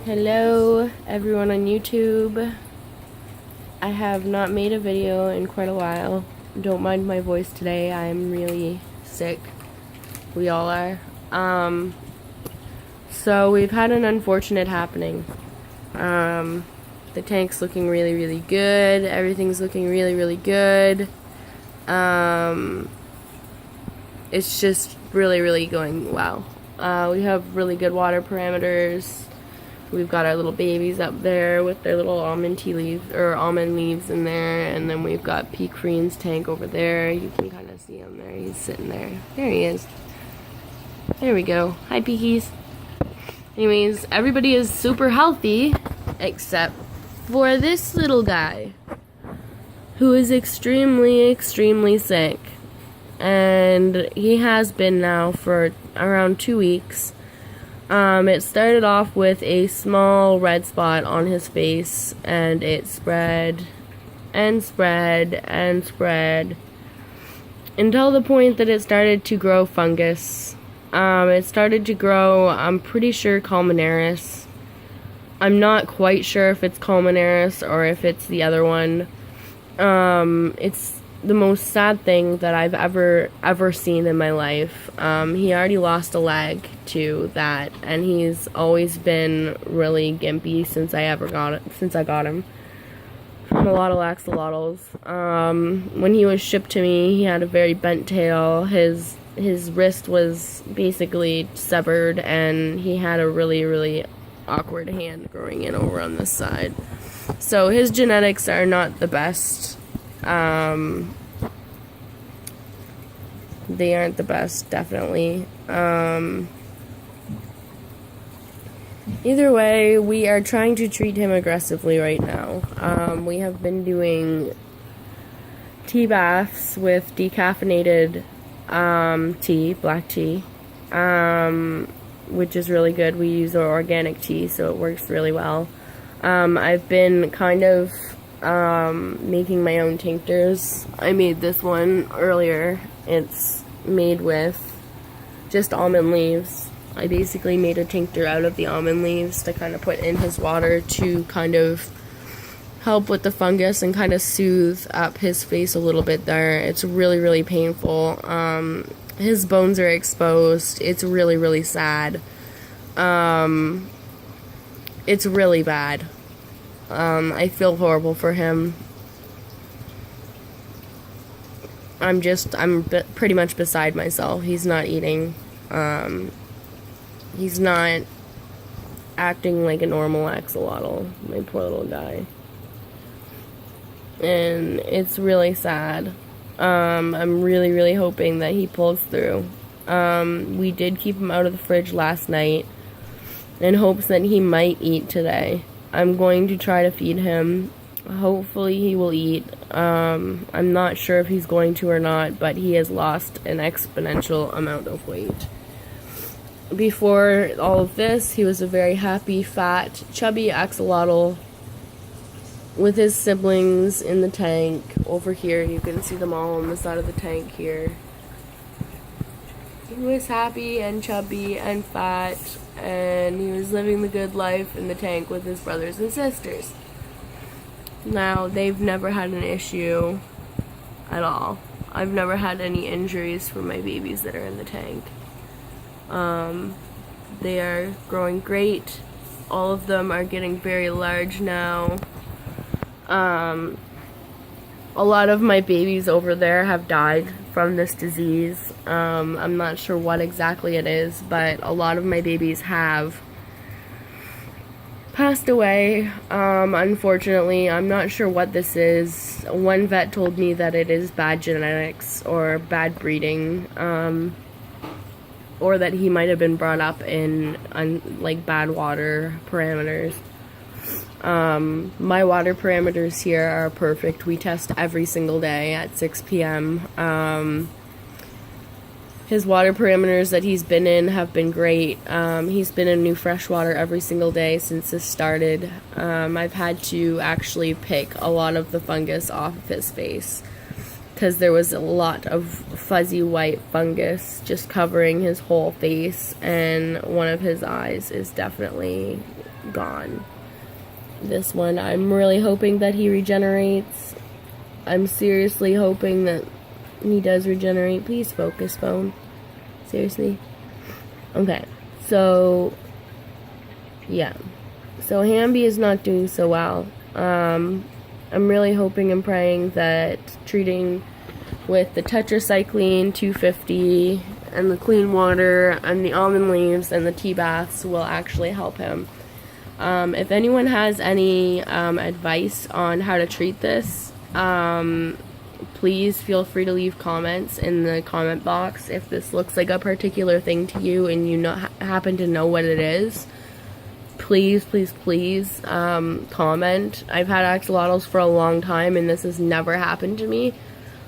Hello everyone on YouTube. I have not made a video in quite a while. Don't mind my voice today. I'm really sick. We all are. So we've had an unfortunate happening. The tank's looking really good. Everything's looking really good. It's just really going well. We have really good water parameters. We've got our little babies up there with their little almond leaves in there, and then we've got Peak Green's tank over there. You can kind of see him there. He's sitting there. There he is. There we go. Hi, Peakies. Anyways, everybody is super healthy except for this little guy who is extremely sick, and he has been now for around 2 weeks. It started off with a small red spot on his face, and it spread and spread and spread until the point that it started to grow fungus. It started to grow, I'm pretty sure, columnaris. I'm not quite sure if it's columnaris or if it's the other one. It's the most sad thing that I've ever seen in my life. He already lost a leg to that, and he's always been really gimpy since I got him from a lot of axolotls. When he was shipped to me, he had a very bent tail. His wrist was basically severed, and he had a really awkward hand growing in over on this side. So his genetics are not the best. They aren't the best, definitely. Either way, we are trying to treat him aggressively right now. We have been doing tea baths with decaffeinated tea, black tea, which is really good. We use our organic tea, so it works really well. I've been kind of making my own tinctures. I made this one earlier. It's made with just almond leaves. I basically made a tincture out of the almond leaves to kind of put in his water to kind of help with the fungus and kind of soothe up his face a little bit there. It's really painful. His bones are exposed. It's really sad. It's really bad. I feel horrible for him. I'm pretty much beside myself. He's not eating. He's not acting like a normal axolotl. My poor little guy. And it's really sad. I'm really hoping that he pulls through. We did keep him out of the fridge last night in hopes that he might eat today. I'm going to try to feed him. Hopefully he will eat. I'm not sure if he's going to or not, but he has lost an exponential amount of weight. Before all of this, he was a very happy, fat, chubby axolotl with his siblings in the tank. Over here, you can see them all on the side of the tank here. He was happy and chubby and fat, and he was living the good life in the tank with his brothers and sisters. Now, they've never had an issue at all. I've never had any injuries from my babies that are in the tank. They are growing great. All of them are getting very large now. A lot of my babies over there have died from this disease. I'm not sure what exactly it is, but a lot of my babies have passed away. Unfortunately, I'm not sure what this is. One vet told me that it is bad genetics or bad breeding, or that he might have been brought up in like bad water parameters. My water parameters here are perfect. We test every single day at 6 p.m. His water parameters that he's been in have been great. He's been in new fresh water every single day since this started. I've had to actually pick a lot of the fungus off of his face because there was a lot of fuzzy white fungus just covering his whole face, and one of his eyes is definitely gone. This one, I'm really hoping that he regenerates. I'm seriously hoping that he does regenerate. Please focus, phone. Seriously. Okay, so yeah, so Hamby is not doing so well. I'm really hoping and praying that treating with the tetracycline 250 and the clean water and the almond leaves and the tea baths will actually help him. If anyone has any advice on how to treat this, please feel free to leave comments in the comment box. If this looks like a particular thing to you and you happen to know what it is, please comment. I've had axolotls for a long time and this has never happened to me.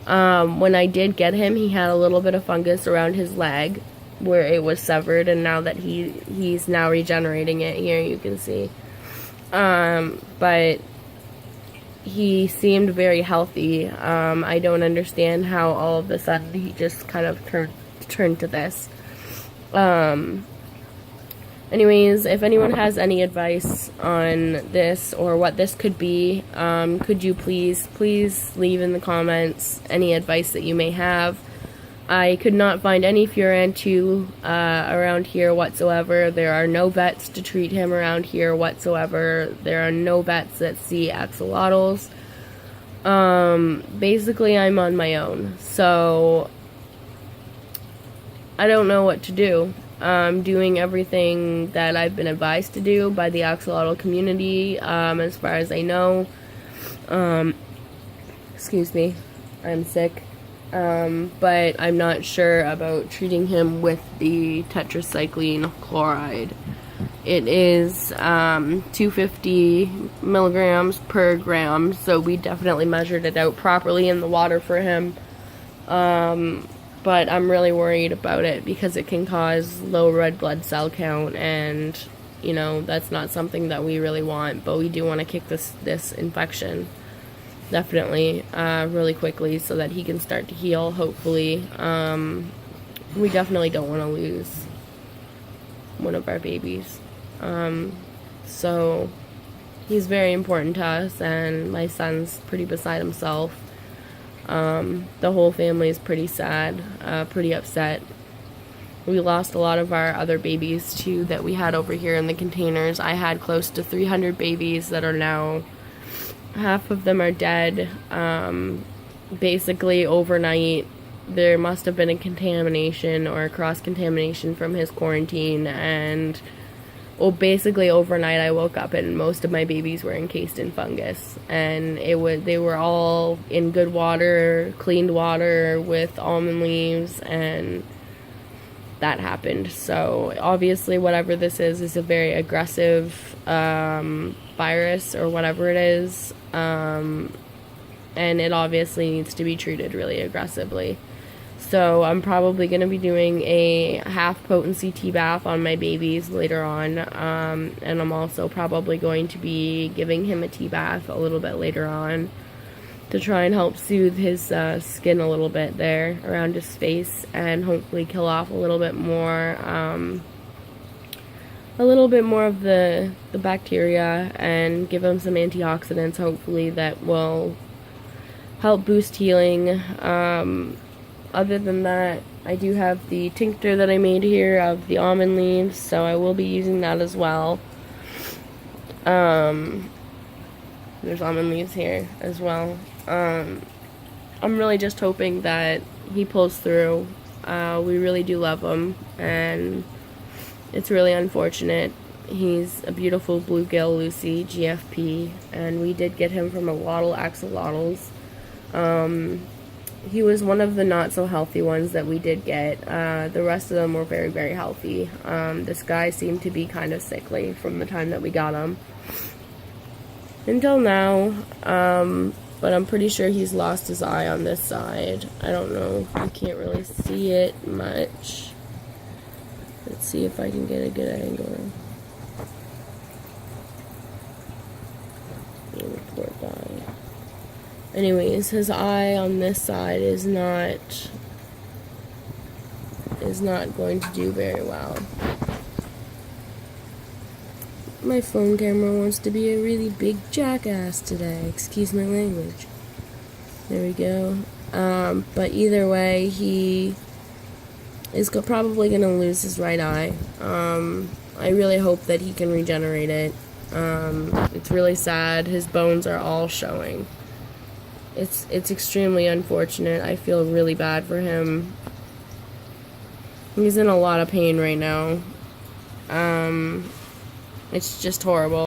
When I did get him, he had a little bit of fungus around his leg where it was severed, and now that he's now regenerating it, here you can see. But he seemed very healthy. I don't understand how all of a sudden he just kind of turned to this. Anyways, if anyone has any advice on this or what this could be, could you please leave in the comments any advice that you may have. I could not find any Furantu around here whatsoever. There are no vets to treat him around here whatsoever. There are no vets that see axolotls. Basically, I'm on my own, so I don't know what to do. I'm doing everything that I've been advised to do by the axolotl community, as far as I know. Excuse me, I'm sick. But I'm not sure about treating him with the tetracycline chloride. It is 250 milligrams per gram, so we definitely measured it out properly in the water for him. But I'm really worried about it because it can cause low red blood cell count, and you know, that's not something that we really want, but we do want to kick this infection definitely really quickly so that he can start to heal, hopefully. We definitely don't want to lose one of our babies. So he's very important to us, and my son's pretty beside himself. The whole family is pretty sad, pretty upset. We lost a lot of our other babies too that we had over here in the containers. I had close to 300 babies that are now, half of them are dead. Basically overnight there must have been a contamination or a cross-contamination from his quarantine, and basically overnight I woke up and most of my babies were encased in fungus, and they were all in good water, cleaned water with almond leaves, and that happened. So obviously whatever this is a very aggressive virus or whatever it is, and it obviously needs to be treated really aggressively. So I'm probably going to be doing a half potency tea bath on my babies later on, and I'm also probably going to be giving him a tea bath a little bit later on to try and help soothe his skin a little bit there around his face, and hopefully kill off a little bit more of the bacteria, and give him some antioxidants hopefully that will help boost healing. Other than that, I do have the tincture that I made here of the almond leaves, so I will be using that as well. There's almond leaves here as well. I'm really just hoping that he pulls through. We really do love him, and it's really unfortunate. He's a beautiful bluegill Lucy GFP, and we did get him from a wattle axolotls. He was one of the not so healthy ones that we did get. The rest of them were very, very healthy. This guy seemed to be kind of sickly from the time that we got him until now. But I'm pretty sure he's lost his eye on this side. I don't know. You can't really see it much. Let's see if I can get a good angle. Poor guy. Anyways, his eye on this side is not going to do very well. My phone camera wants to be a really big jackass today. Excuse my language. There we go. But either way, he is probably going to lose his right eye. I really hope that he can regenerate it. It's really sad. His bones are all showing. It's extremely unfortunate. I feel really bad for him. He's in a lot of pain right now. It's just horrible.